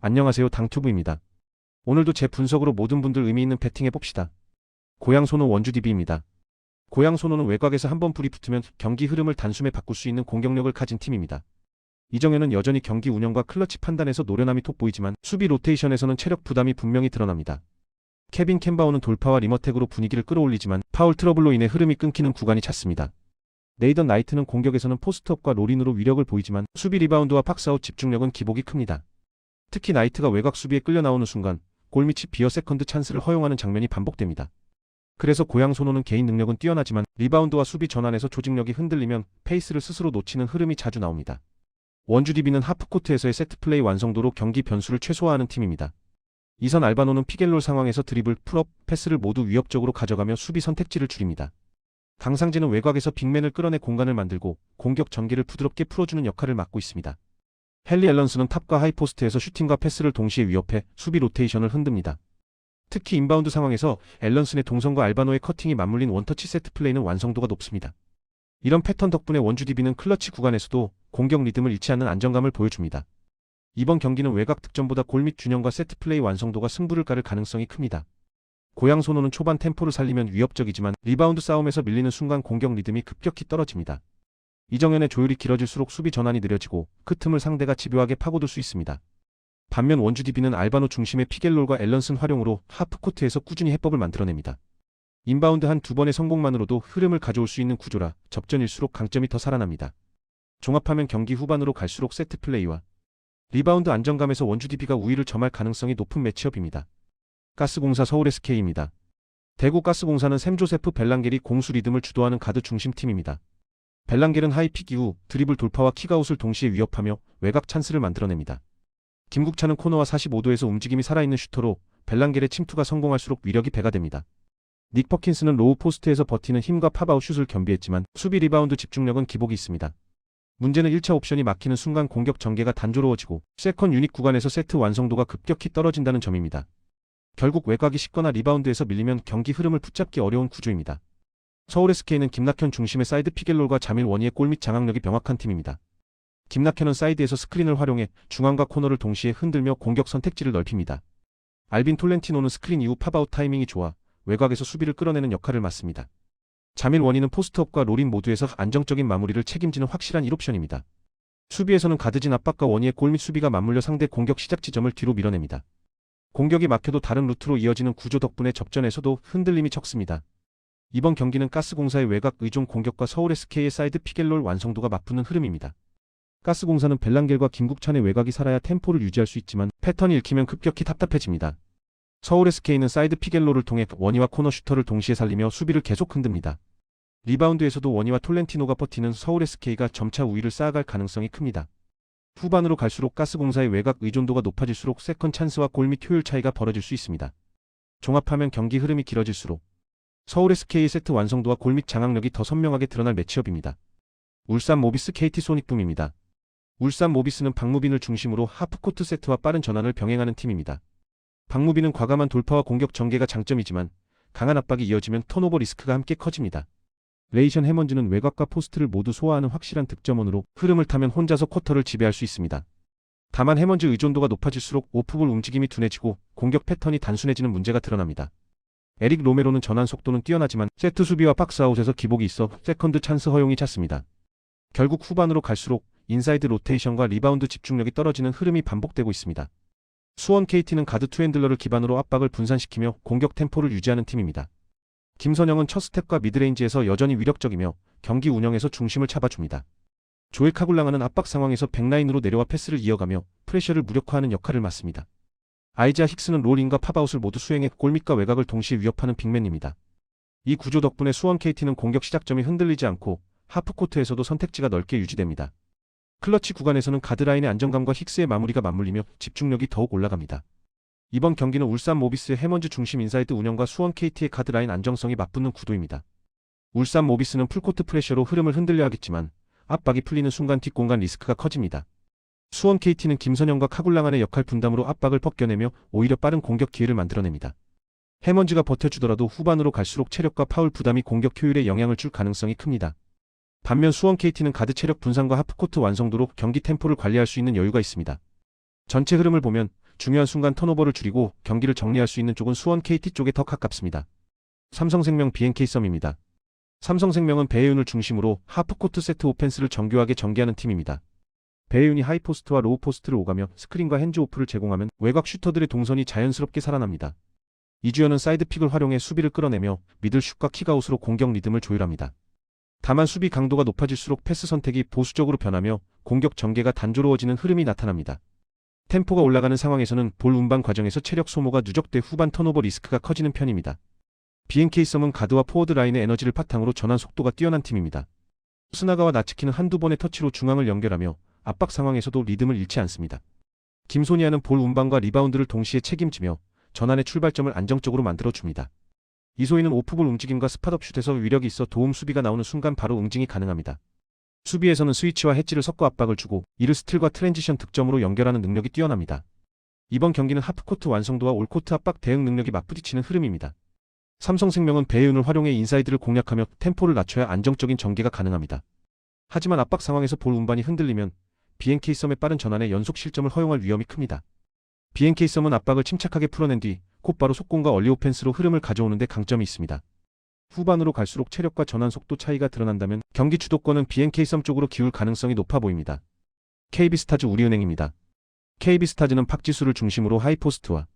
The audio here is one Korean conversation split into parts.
안녕하세요, 당튜브입니다. 오늘도 제 분석으로 모든 분들 의미 있는 배팅해 봅시다. 고양소노 원주DB입니다. 고양소노는 외곽에서 한번 불이 붙으면 경기 흐름을 단숨에 바꿀 수 있는 공격력을 가진 팀입니다. 이정현은 여전히 경기 운영과 클러치 판단에서 노련함이 돋보이지만 수비 로테이션에서는 체력 부담이 분명히 드러납니다. 케빈 캔바오는 돌파와 리머텍으로 분위기를 끌어올리지만 파울 트러블로 인해 흐름이 끊기는 구간이 잦습니다. 네이던 나이트는 공격에서는 포스트업과 롤인으로 위력을 보이지만 수비 리바운드와 박스아웃 집중력은 기복이 큽니다. 특히 나이트가 외곽 수비에 끌려 나오는 순간 골밑이 비어 세컨드 찬스를 허용하는 장면이 반복됩니다. 그래서 고양소노는 개인 능력은 뛰어나지만 리바운드와 수비 전환에서 조직력이 흔들리면 페이스를 스스로 놓치는 흐름이 자주 나옵니다. 원주DB는 하프코트에서의 세트플레이 완성도로 경기 변수를 최소화하는 팀입니다. 이선 알바노는 피겔롤 상황에서 드리블, 풀업, 패스를 모두 위협적으로 가져가며 수비 선택지를 줄입니다. 강상진은 외곽에서 빅맨을 끌어내 공간을 만들고 공격 전개를 부드럽게 풀어주는 역할을 맡고 있습니다. 헨리 앨런스는 탑과 하이포스트에서 슈팅과 패스를 동시에 위협해 수비 로테이션을 흔듭니다. 특히 인바운드 상황에서 앨런슨의 동선과 알바노의 커팅이 맞물린 원터치 세트 플레이는 완성도가 높습니다. 이런 패턴 덕분에 원주DB는 클러치 구간에서도 공격 리듬을 잃지 않는 안정감을 보여줍니다. 이번 경기는 외곽 득점보다 골밑 균형과 세트 플레이 완성도가 승부를 가를 가능성이 큽니다. 고양소노는 초반 템포를 살리면 위협적이지만 리바운드 싸움에서 밀리는 순간 공격 리듬이 급격히 떨어집니다. 이정현의 조율이 길어질수록 수비 전환이 느려지고 그 틈을 상대가 집요하게 파고들 수 있습니다. 반면 원주DB는 알바노 중심의 피겔롤과 앨런슨 활용으로 하프코트에서 꾸준히 해법을 만들어냅니다. 인바운드 한 두 번의 성공만으로도 흐름을 가져올 수 있는 구조라 접전일수록 강점이 더 살아납니다. 종합하면 경기 후반으로 갈수록 세트 플레이와 리바운드 안정감에서 원주DB가 우위를 점할 가능성이 높은 매치업입니다. 가스공사 서울 SK입니다. 대구 가스공사는 샘조세프 벨랑겔이 공수 리듬을 주도하는 가드 중심팀입니다. 벨랑겔은 하이픽 이후 드리블 돌파와 킥아웃을 동시에 위협하며 외곽 찬스를 만들어냅니다. 김국찬은 코너와 45도에서 움직임이 살아있는 슈터로 벨랑겔의 침투가 성공할수록 위력이 배가 됩니다. 닉 퍼킨스는 로우 포스트에서 버티는 힘과 팝아웃 슛을 겸비했지만 수비 리바운드 집중력은 기복이 있습니다. 문제는 1차 옵션이 막히는 순간 공격 전개가 단조로워지고 세컨 유닛 구간에서 세트 완성도가 급격히 떨어진다는 점입니다. 결국 외곽이 쉽거나 리바운드에서 밀리면 경기 흐름을 붙잡기 어려운 구조입니다. 서울 SK는 김낙현 중심의 사이드 피겔롤과 자밀 원희의 골밑 장악력이 명확한 팀입니다. 김낙현은 사이드에서 스크린을 활용해 중앙과 코너를 동시에 흔들며 공격 선택지를 넓힙니다. 알빈 톨렌티노는 스크린 이후 팝아웃 타이밍이 좋아 외곽에서 수비를 끌어내는 역할을 맡습니다. 자밀 원희는 포스트업과 롤인 모두에서 안정적인 마무리를 책임지는 확실한 1옵션입니다. 수비에서는 가드진 압박과 원희의 골밑 수비가 맞물려 상대 공격 시작 지점을 뒤로 밀어냅니다. 공격이 막혀도 다른 루트로 이어지는 구조 덕분에 접전에서도 흔들림이 적습니다. 이번 경기는 가스공사의 외곽 의존 공격과 서울 SK의 사이드 피겔롤 완성도가 맞붙는 흐름입니다. 가스공사는 벨랑겔과 김국찬의 외곽이 살아야 템포를 유지할 수 있지만 패턴이 읽히면 급격히 답답해집니다. 서울 SK는 사이드 피겔롤을 통해 원희와 코너 슈터를 동시에 살리며 수비를 계속 흔듭니다. 리바운드에서도 원희와 톨렌티노가 버티는 서울 SK가 점차 우위를 쌓아갈 가능성이 큽니다. 후반으로 갈수록 가스공사의 외곽 의존도가 높아질수록 세컨 찬스와 골밑 효율 차이가 벌어질 수 있습니다. 종합하면 경기 흐름이 길어질수록 서울 SK의 세트 완성도와 골밑 장악력이 더 선명하게 드러날 매치업입니다. 울산 모비스 KT 소닉붐입니다. 울산 모비스는 박무빈을 중심으로 하프코트 세트와 빠른 전환을 병행하는 팀입니다. 박무빈은 과감한 돌파와 공격 전개가 장점이지만 강한 압박이 이어지면 턴오버 리스크가 함께 커집니다. 레이션 해먼즈는 외곽과 포스트를 모두 소화하는 확실한 득점원으로 흐름을 타면 혼자서 쿼터를 지배할 수 있습니다. 다만 해먼즈 의존도가 높아질수록 오프볼 움직임이 둔해지고 공격 패턴이 단순해지는 문제가 드러납니다. 에릭 로메로는 전환 속도는 뛰어나지만 세트 수비와 박스아웃에서 기복이 있어 세컨드 찬스 허용이 잦습니다. 결국 후반으로 갈수록 인사이드 로테이션과 리바운드 집중력이 떨어지는 흐름이 반복되고 있습니다. 수원 KT는 가드 투핸들러를 기반으로 압박을 분산시키며 공격 템포를 유지하는 팀입니다. 김선영은 첫 스텝과 미드레인지에서 여전히 위력적이며 경기 운영에서 중심을 잡아줍니다. 조엘 카굴랑하는 압박 상황에서 백라인으로 내려와 패스를 이어가며 프레셔를 무력화하는 역할을 맡습니다. 아이자 힉스는 롤인과 팝아웃을 모두 수행해 골밑과 외곽을 동시에 위협하는 빅맨입니다. 이 구조 덕분에 수원 KT는 공격 시작점이 흔들리지 않고 하프코트에서도 선택지가 넓게 유지됩니다. 클러치 구간에서는 가드라인의 안정감과 힉스의 마무리가 맞물리며 집중력이 더욱 올라갑니다. 이번 경기는 울산 모비스의 해먼즈 중심 인사이드 운영과 수원 KT의 가드라인 안정성이 맞붙는 구도입니다. 울산 모비스는 풀코트 프레셔로 흐름을 흔들려 하겠지만 압박이 풀리는 순간 뒷공간 리스크가 커집니다. 수원 KT는 김선영과 카굴랑안의 역할 분담으로 압박을 벗겨내며 오히려 빠른 공격 기회를 만들어냅니다. 해먼즈가 버텨주더라도 후반으로 갈수록 체력과 파울 부담이 공격 효율에 영향을 줄 가능성이 큽니다. 반면 수원 KT는 가드 체력 분산과 하프코트 완성도로 경기 템포를 관리할 수 있는 여유가 있습니다. 전체 흐름을 보면 중요한 순간 턴오버를 줄이고 경기를 정리할 수 있는 쪽은 수원 KT 쪽에 더 가깝습니다. 삼성생명 BNK 썸입니다. 삼성생명은 배혜윤을 중심으로 하프코트 세트 오펜스를 정교하게 전개하는 팀입니다. 배혜윤이 하이포스트와 로우포스트를 오가며 스크린과 핸즈오프를 제공하면 외곽 슈터들의 동선이 자연스럽게 살아납니다. 이주연은 사이드픽을 활용해 수비를 끌어내며 미들슛과 킥아웃으로 공격 리듬을 조율합니다. 다만 수비 강도가 높아질수록 패스 선택이 보수적으로 변하며 공격 전개가 단조로워지는 흐름이 나타납니다. 템포가 올라가는 상황에서는 볼 운반 과정에서 체력 소모가 누적돼 후반 턴오버 리스크가 커지는 편입니다. BNK 썸은 가드와 포워드 라인의 에너지를 바탕으로 전환 속도가 뛰어난 팀입니다. 스나가와 나츠키는 한두 번의 터치로 중앙을 연결하며 압박 상황에서도 리듬을 잃지 않습니다. 김소니아는 볼 운반과 리바운드를 동시에 책임지며 전환의 출발점을 안정적으로 만들어줍니다. 이소희는 오프볼 움직임과 스팟업 슛에서 위력이 있어 도움 수비가 나오는 순간 바로 응징이 가능합니다. 수비에서는 스위치와 해지를 섞어 압박을 주고 이를 스틸과 트랜지션 득점으로 연결하는 능력이 뛰어납니다. 이번 경기는 하프코트 완성도와 올코트 압박 대응 능력이 맞부딪히는 흐름입니다. 삼성생명은 배혜윤을 활용해 인사이드를 공략하며 템포를 낮춰야 안정적인 전개가 가능합니다. 하지만 압박 상황에서 볼 운반이 흔들리면 BNK 썸의 빠른 전환에 연속 실점을 허용할 위험이 큽니다. BNK 썸은 압박을 침착하게 풀어낸 뒤 곧바로 속공과 얼리 오펜스로 흐름을 가져오는 데 강점이 있습니다. 후반으로 갈수록 체력과 전환 속도 차이가 드러난다면 경기 주도권은 BNK 썸 쪽으로 기울 가능성이 높아 보입니다. KB스타즈 우리은행입니다. KB스타즈는 박지수를 중심으로 하이포스트와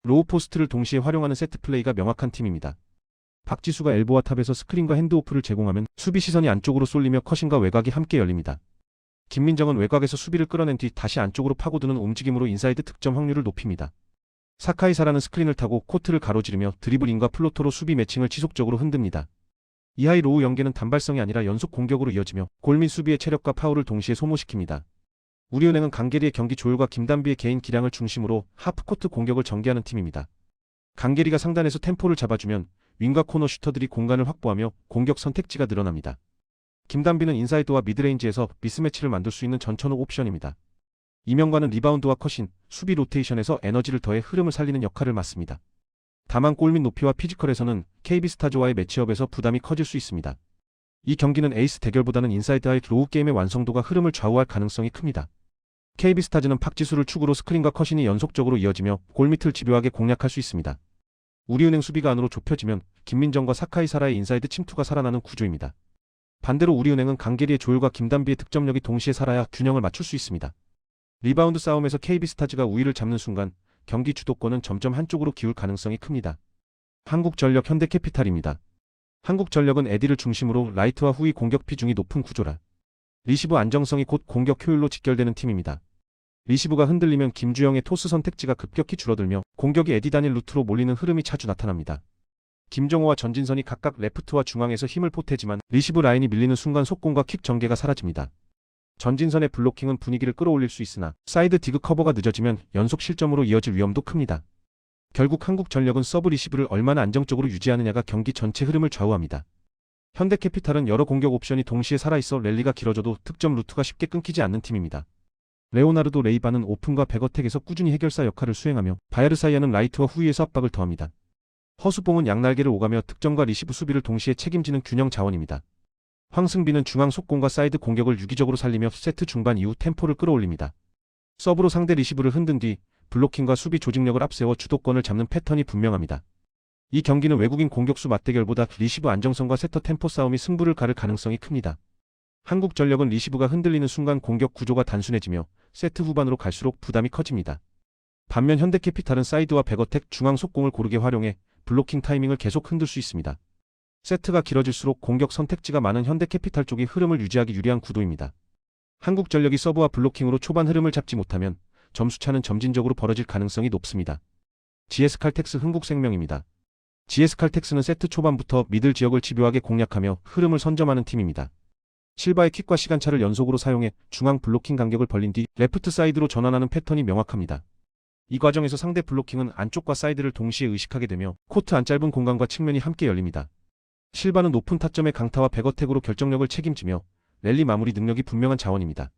로우포스트를 동시에 활용하는 세트 플레이가 명확한 팀입니다. 박지수가 엘보와 탑에서 스크린과 핸드오프를 제공하면 수비 시선이 안쪽으로 쏠리며 컷인과 외곽이 함께 열립니다. 김민정은 외곽에서 수비를 끌어낸 뒤 다시 안쪽으로 파고드는 움직임으로 인사이드 득점 확률을 높입니다. 사카이사라는 스크린을 타고 코트를 가로지르며 드리블인과 플로터로 수비 매칭을 지속적으로 흔듭니다. 이하이 로우 연계는 단발성이 아니라 연속 공격으로 이어지며 골 및 수비의 체력과 파워를 동시에 소모시킵니다. 우리은행은 강계리의 경기 조율과 김단비의 개인 기량을 중심으로 하프코트 공격을 전개하는 팀입니다. 강계리가 상단에서 템포를 잡아주면 윙과 코너 슈터들이 공간을 확보하며 공격 선택지가 늘어납니다. 김단비는 인사이드와 미드레인지에서 미스매치를 만들 수 있는 전천후 옵션입니다. 이명관은 리바운드와 컷인, 수비 로테이션에서 에너지를 더해 흐름을 살리는 역할을 맡습니다. 다만 골 및 높이와 피지컬에서는 KB스타즈와의 매치업에서 부담이 커질 수 있습니다. 이 경기는 에이스 대결보다는 인사이드와의 로우 게임의 완성도가 흐름을 좌우할 가능성이 큽니다. KB스타즈는 박지수를 축으로 스크린과 컷인이 연속적으로 이어지며 골밑을 집요하게 공략할 수 있습니다. 우리은행 수비가 안으로 좁혀지면 김민정과 사카이사라의 인사이드 침투가 살아나는 구조입니다. 반대로 우리은행은 강계리의 조율과 김단비의 득점력이 동시에 살아야 균형을 맞출 수 있습니다. 리바운드 싸움에서 KB스타즈가 우위를 잡는 순간 경기 주도권은 점점 한쪽으로 기울 가능성이 큽니다. 한국전력 현대캐피탈입니다. 한국전력은 에디를 중심으로 라이트와 후위 공격 비중이 높은 구조라 리시브 안정성이 곧 공격 효율로 직결되는 팀입니다. 리시브가 흔들리면 김주영의 토스 선택지가 급격히 줄어들며 공격이 에디 단일 루트로 몰리는 흐름이 자주 나타납니다. 김정호와 전진선이 각각 레프트와 중앙에서 힘을 보태지만 리시브 라인이 밀리는 순간 속공과 킥 전개가 사라집니다. 전진선의 블로킹은 분위기를 끌어올릴 수 있으나 사이드 디그 커버가 늦어지면 연속 실점으로 이어질 위험도 큽니다. 결국 한국전력은 서브 리시브를 얼마나 안정적으로 유지하느냐가 경기 전체 흐름을 좌우합니다. 현대캐피탈은 여러 공격 옵션이 동시에 살아있어 랠리가 길어져도 득점 루트가 쉽게 끊기지 않는 팀입니다. 레오나르도 레이바는 오픈과 백어택에서 꾸준히 해결사 역할을 수행하며 바야르사이아는 라이트와 후위에서 압박을 더합니다. 허수봉은 양날개를 오가며 득점과 리시브 수비를 동시에 책임지는 균형 자원입니다. 황승빈은 중앙 속공과 사이드 공격을 유기적으로 살리며 세트 중반 이후 템포를 끌어올립니다. 서브로 상대 리시브를 흔든 뒤 블로킹과 수비 조직력을 앞세워 주도권을 잡는 패턴이 분명합니다. 이 경기는 외국인 공격수 맞대결보다 리시브 안정성과 세터 템포 싸움이 승부를 가를 가능성이 큽니다. 한국전력은 리시브가 흔들리는 순간 공격 구조가 단순해지며 세트 후반으로 갈수록 부담이 커집니다. 반면 현대캐피탈은 사이드와 백어택 중앙 속공을 고르게 활용해 블로킹 타이밍을 계속 흔들 수 있습니다. 세트가 길어질수록 공격 선택지가 많은 현대캐피탈 쪽이 흐름을 유지하기 유리한 구도입니다. 한국전력이 서브와 블로킹으로 초반 흐름을 잡지 못하면 점수차는 점진적으로 벌어질 가능성이 높습니다. GS칼텍스 흥국생명입니다. GS칼텍스는 세트 초반부터 미들 지역을 집요하게 공략하며 흐름을 선점하는 팀입니다. 실바의 킥과 시간차를 연속으로 사용해 중앙 블로킹 간격을 벌린 뒤 레프트 사이드로 전환하는 패턴이 명확합니다. 이 과정에서 상대 블로킹은 안쪽과 사이드를 동시에 의식하게 되며 코트 안 짧은 공간과 측면이 함께 열립니다. 실바는 높은 타점의 강타와 백어택으로 결정력을 책임지며 랠리 마무리 능력이 분명한 자원입니다.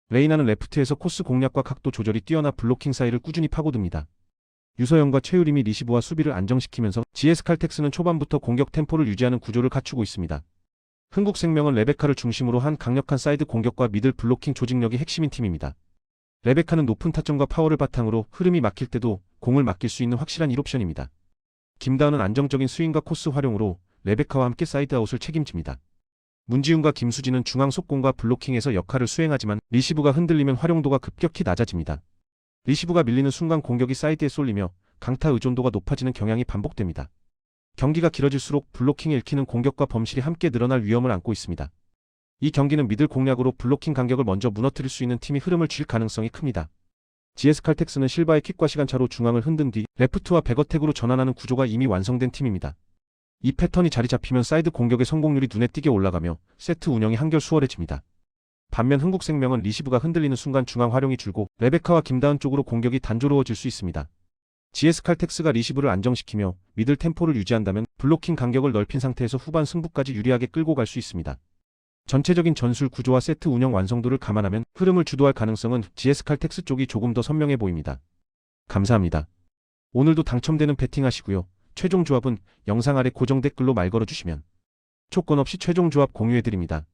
레이나는 레프트에서 코스 공략과 각도 조절이 뛰어나 블로킹 사이를 꾸준히 파고듭니다. 유서영과 최유림이 리시브와 수비를 안정시키면서 GS칼텍스는 초반부터 공격 템포를 유지하는 구조를 갖추고 있습니다. 흥국생명은 레베카를 중심으로 한 강력한 사이드 공격과 미들 블로킹 조직력이 핵심인 팀입니다. 레베카는 높은 타점과 파워를 바탕으로 흐름이 막힐 때도 공을 맡길 수 있는 확실한 1옵션입니다. 김다은은 안정적인 스윙과 코스 활용으로 레베카와 함께 사이드아웃을 책임집니다. 문지훈과 김수진은 중앙 속공과 블로킹에서 역할을 수행하지만 리시브가 흔들리면 활용도가 급격히 낮아집니다. 리시브가 밀리는 순간 공격이 사이드에 쏠리며 강타 의존도가 높아지는 경향이 반복됩니다. 경기가 길어질수록 블로킹이 읽히는 공격과 범실이 함께 늘어날 위험을 안고 있습니다. 이 경기는 미들 공략으로 블로킹 간격을 먼저 무너뜨릴 수 있는 팀이 흐름을 쥘 가능성이 큽니다. GS 칼텍스는 실바의 킥과 시간차로 중앙을 흔든 뒤 레프트와 백어택으로 전환하는 구조가 이미 완성된 팀입니다. 이 패턴이 자리 잡히면 사이드 공격의 성공률이 눈에 띄게 올라가며 세트 운영이 한결 수월해집니다. 반면 흥국생명은 리시브가 흔들리는 순간 중앙 활용이 줄고 레베카와 김다은 쪽으로 공격이 단조로워질 수 있습니다. GS 칼텍스가 리시브를 안정시키며 미들 템포를 유지한다면 블로킹 간격을 넓힌 상태에서 후반 승부까지 유리하게 끌고 갈 수 있습니다. 전체적인 전술 구조와 세트 운영 완성도를 감안하면 흐름을 주도할 가능성은 GS 칼텍스 쪽이 조금 더 선명해 보입니다. 감사합니다. 오늘도 당첨되는 베팅하시고요. 최종 조합은 영상 아래 고정 댓글로 말 걸어주시면 조건 없이 최종 조합 공유해드립니다.